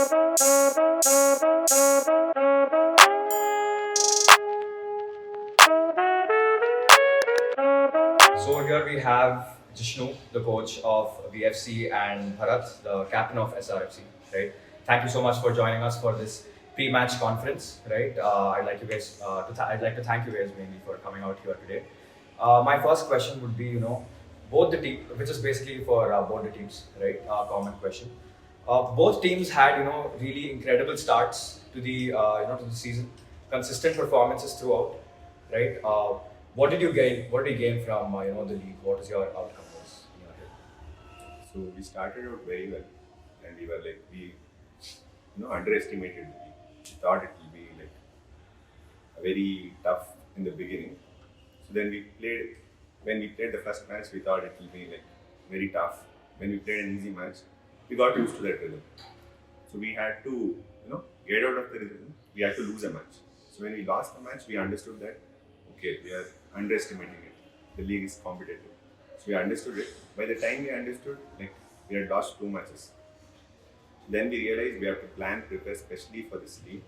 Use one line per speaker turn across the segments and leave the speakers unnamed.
So here we have Jishnu, the coach of VFC, and Bharat, the captain of SRFC. Right. Thank you so much for joining us for this pre-match conference. Right. I'd like to thank you guys mainly for coming out here today. My first question would be, both the team, which is basically for both the teams, right? Common question. Both teams had, really incredible starts to to the season, consistent performances throughout, right? What did you gain from, the league? What is your outcome was in your head?
So we started out very well, and we underestimated the league. We thought it will be like very tough in the beginning. So then when we played the first match, we thought it will be like very tough. When we played an easy match, we got used to that rhythm. So we had to, get out of the rhythm. We had to lose a match. So when we lost the match, we understood that okay, we are underestimating it. The league is competitive. So we understood it. By the time we understood, like we had lost two matches. Then we realized we have to plan, prepare specially for this league.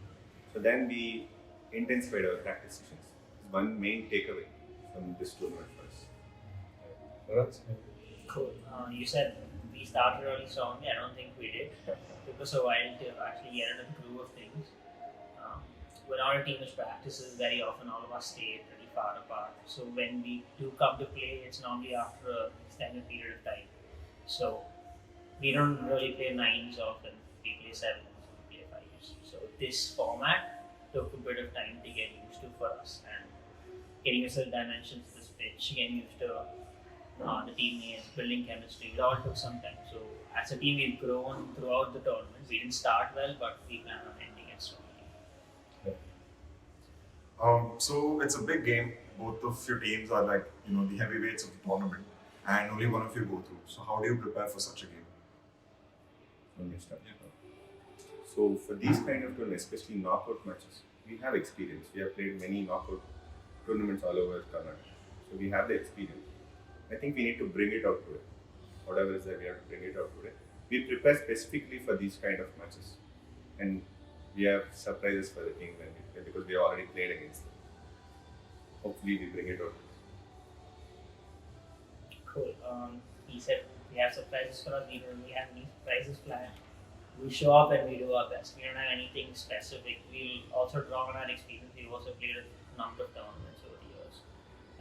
So then we intensified our practice sessions. It's one main takeaway from this tournament for us.
Bharat?
Cool. You said we started early strongly. I don't think we did. It took us a while to actually get into the groove of things. When our team is practices, very often all of us stay pretty far apart. So when we do come to play, it's normally after an extended period of time. So we don't really play nines often. We play sevens, we play fives. So this format took a bit of time to get used to for us, and getting used to the dimensions of this pitch, getting used to the teammates, building chemistry. It all took some time. So as a team, we've grown throughout the tournament. We didn't start well, but we plan on ending it strongly.
So it's a big game. Both of your teams are like the heavyweights of the tournament, and only one of you go through. So how do you prepare for such a game?
When we start. So for these kind of tournaments, especially knockout matches, we have experience. We have played many knockout tournaments all over Karnataka. So we have the experience. I think we need to bring it out today. Whatever is there, we have to bring it out today. We prepare specifically for these kind of matches, and we have surprises for the team when we play because we have already played against them. Hopefully, we bring it out.
Cool. He said we have surprises for us. We don't really have any surprises planned. We show up and we do our best. We don't have anything specific. We'll also draw on our experience. We've also played a number of tournaments over the years,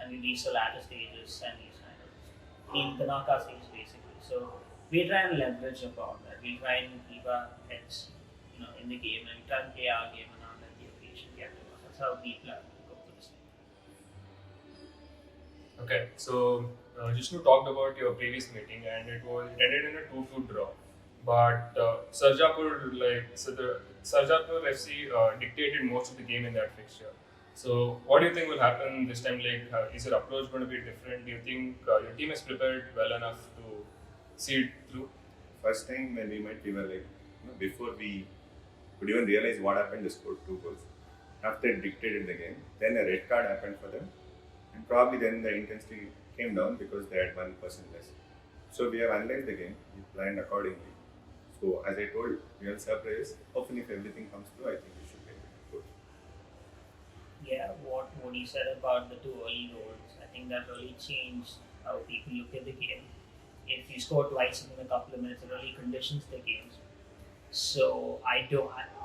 and we reached the latter stages, semis, finals, in the knockout stage basically. So we try and leverage upon that. We try and keep our heads, in the game, and we try and play our game and not let the occasion get to us. That's how we plan to go for this thing.
Okay, so Jishnu talked about your previous meeting, and it ended in a 2-2 draw. But Sarjapur FC dictated most of the game in that fixture. So, what do you think will happen this time? Like, is your approach going to be different? Do you think your team is prepared well enough to see it through?
First time when we met, we were like, before we could even realize what happened, they scored two goals. After it dictated the game, then a red card happened for them, and probably then the intensity came down because they had one person less. So we have analyzed the game, we planned accordingly. So as I told, we are surprised. Hopefully, if everything comes through, I think we should be able to go.
Yeah, what he said about the two early goals, I think that really changed how people look at the game. If you score twice in a couple of minutes, it really conditions the games. So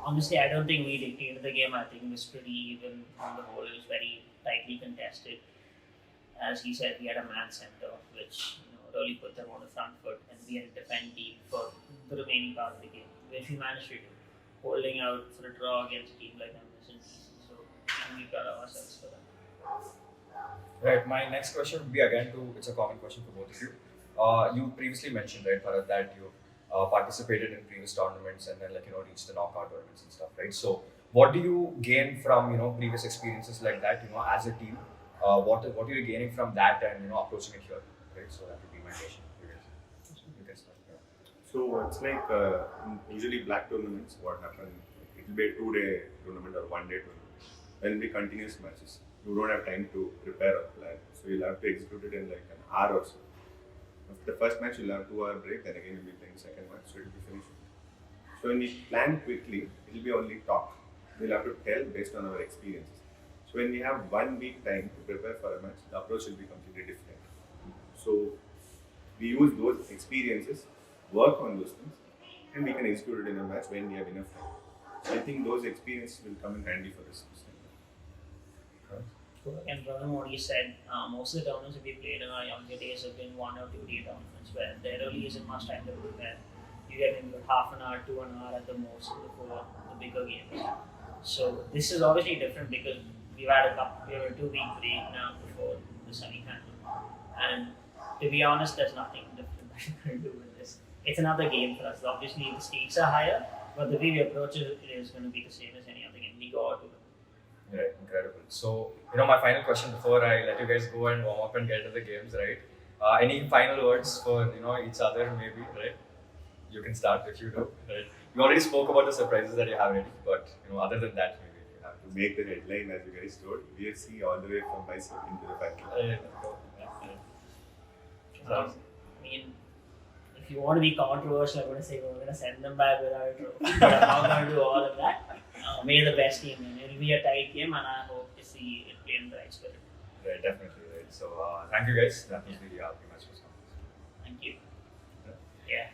honestly, I don't think we dictated the game. I think it was pretty even on the whole. It was very tightly contested. As he said, we had a man center, which really put them on the front foot, and we had to defend deep for the remaining part of the game, which we managed to do, holding out for a draw against a team like them is decent. So we got ourselves for that.
Right. My next question would be it's a common question for both of you. You previously mentioned, right, Bharat, that you participated in previous tournaments and then reached the knockout tournaments and stuff, right? So what do you gain from previous experiences like that, as a team? What are you gaining from that and approaching it here, right? So that would be my question. You can start. Yeah.
So it's like usually black tournaments. What happened? It will be a 2-day tournament or 1-day tournament. Then be continuous matches. You don't have time to prepare or plan, so you'll have to execute it in like an hour or so. After the first match, you'll have 2-hour break. Then again, you'll be playing second match, so it'll be finished. So So when we plan quickly, it will be only talk. We'll have to tell based on our experiences. So when we have 1 week time to prepare for a match, the approach will be completely different. So we use those experiences, work on those things, and we can execute it in a match when we have enough time. So I think those experiences will come in handy for this.
And from what you said, most of the tournaments that we played in our younger days have been 1 or 2 day tournaments where there really isn't much time to prepare. You get maybe half an hour to an hour at the most before the bigger games. So this is obviously different because we have a 2 week break now before the semi-final. And to be honest, there's nothing different that you can do with this. It's another game for us. Obviously, the stakes are higher, but the way we approach it is going to be the same as any other game. We go out to it.
Right, incredible. So, my final question before I let you guys go and warm up and get to the games, right? Any final words for each other, maybe, right? You can start if you do, right? You already spoke about the surprises that you have ready, but other than that, maybe if you have
To make the headline, as you guys told, VFC all the way from Mysore into the final.
I mean, if you want to be controversial, I'm going to say we're going to send them back without a trophy. But I'm not going to do all of that. May the best team win. It'll be a tight game, and I hope to see it play in the right spirit.
Right, definitely, right. So, thank you guys. That was the pretty much.
Thank you. Yeah.